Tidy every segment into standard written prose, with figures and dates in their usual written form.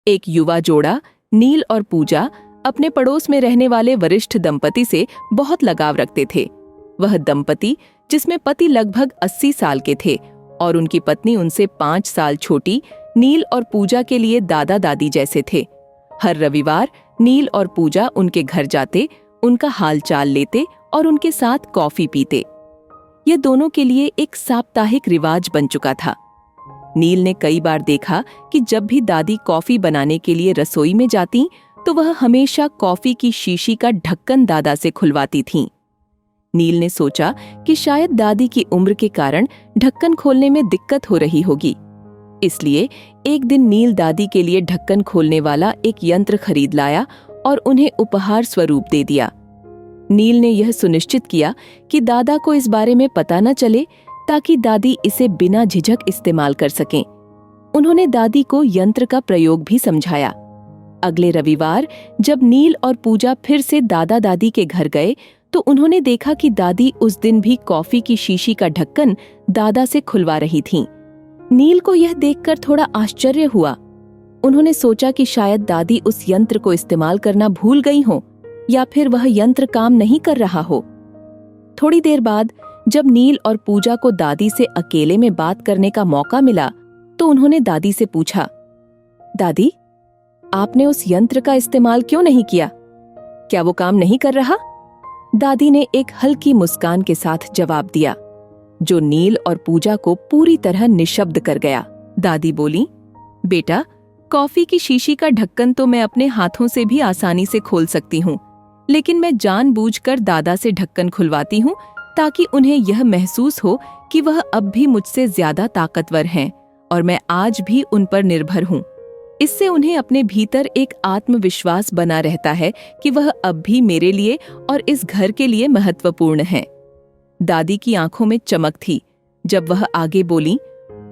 एक युवा जोड़ा नील और पूजा अपने पड़ोस में रहने वाले वरिष्ठ दंपति से बहुत लगाव रखते थे। वह दंपति, जिसमें पति लगभग 80 साल के थे और उनकी पत्नी उनसे 5 साल छोटी, नील और पूजा के लिए दादा दादी जैसे थे। हर रविवार नील और पूजा उनके घर जाते, उनका हालचाल लेते और उनके साथ कॉफी पीते। यह दोनों के लिए एक साप्ताहिक रिवाज बन चुका था। नील ने कई बार देखा कि जब भी दादी कॉफी बनाने के लिए रसोई में जाती तो वह हमेशा कॉफी की शीशी का ढक्कन दादा से खुलवाती थीं। नील ने सोचा कि शायद दादी की उम्र के कारण ढक्कन खोलने में दिक्कत हो रही होगी। इसलिए एक दिन नील दादी के लिए ढक्कन खोलने वाला एक यंत्र खरीद लाया और उन्हें उपहार स्वरूप दे दिया। नील ने यह सुनिश्चित किया कि दादा को इस बारे में पता न चले, ताकि दादी इसे बिना झिझक इस्तेमाल कर सकें। उन्होंने दादी को यंत्र का प्रयोग भी समझाया। अगले रविवार जब नील और पूजा फिर से दादा दादी के घर गए तो उन्होंने देखा कि दादी उस दिन भी कॉफी की शीशी का ढक्कन दादा से खुलवा रही थीं। नील को यह देखकर थोड़ा आश्चर्य हुआ। उन्होंने सोचा कि शायद दादी उस यंत्र को इस्तेमाल करना भूल गई हो या फिर वह यंत्र काम नहीं कर रहा हो। थोड़ी देर बाद जब नील और पूजा को दादी से अकेले में बात करने का मौका मिला तो उन्होंने दादी से पूछा, दादी, आपने उस यंत्र का इस्तेमाल क्यों नहीं किया? क्या वो काम नहीं कर रहा? दादी ने एक हल्की मुस्कान के साथ जवाब दिया, जो नील और पूजा को पूरी तरह निशब्द कर गया। दादी बोली, बेटा, कॉफी की शीशी का ढक्कन तो मैं अपने हाथों से भी आसानी से खोल सकती हूँ, लेकिन मैं जानबूझकर दादा से ढक्कन खुलवाती हूँ ताकि उन्हें यह महसूस हो कि वह अब भी मुझसे ज्यादा ताकतवर हैं और मैं आज भी उन पर निर्भर हूँ। इससे उन्हें अपने भीतर एक आत्मविश्वास बना रहता है कि वह अब भी मेरे लिए और इस घर के लिए महत्वपूर्ण है। दादी की आंखों में चमक थी जब वह आगे बोली,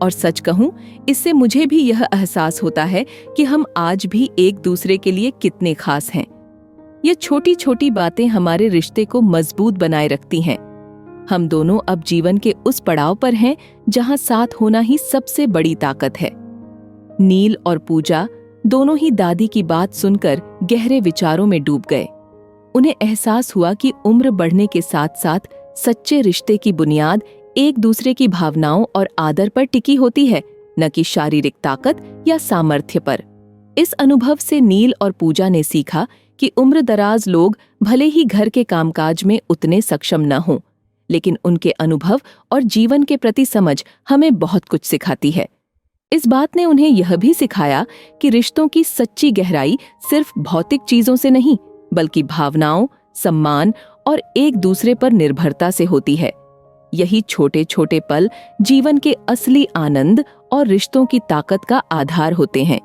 और सच कहूं, इससे मुझे भी यह एहसास होता है कि हम आज भी एक दूसरे के लिए कितने खास हैं। ये छोटी छोटी बातें हमारे रिश्ते को मजबूत बनाए रखती हैं। हम दोनों अब जीवन के उस पड़ाव पर हैं जहां साथ होना ही सबसे बड़ी ताकत है। नील और पूजा दोनों ही दादी की बात सुनकर गहरे विचारों में डूब गए। उन्हें एहसास हुआ कि उम्र बढ़ने के साथ साथ सच्चे रिश्ते की बुनियाद एक दूसरे की भावनाओं और आदर पर टिकी होती है, न कि शारीरिक ताकत या सामर्थ्य पर। इस अनुभव से नील और पूजा ने सीखा कि उम्रदराज लोग भले ही घर के कामकाज में उतने सक्षम न हों, लेकिन उनके अनुभव और जीवन के प्रति समझ हमें बहुत कुछ सिखाती है। इस बात ने उन्हें यह भी सिखाया कि रिश्तों की सच्ची गहराई सिर्फ भौतिक चीजों से नहीं, बल्कि भावनाओं, सम्मान और एक दूसरे पर निर्भरता से होती है। यही छोटे छोटे पल जीवन के असली आनंद और रिश्तों की ताकत का आधार होते हैं।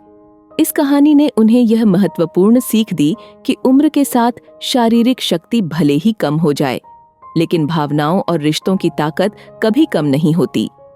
इस कहानी ने उन्हें यह महत्वपूर्ण सीख दी कि उम्र के साथ शारीरिक शक्ति भले ही कम हो जाए, लेकिन भावनाओं और रिश्तों की ताकत कभी कम नहीं होती।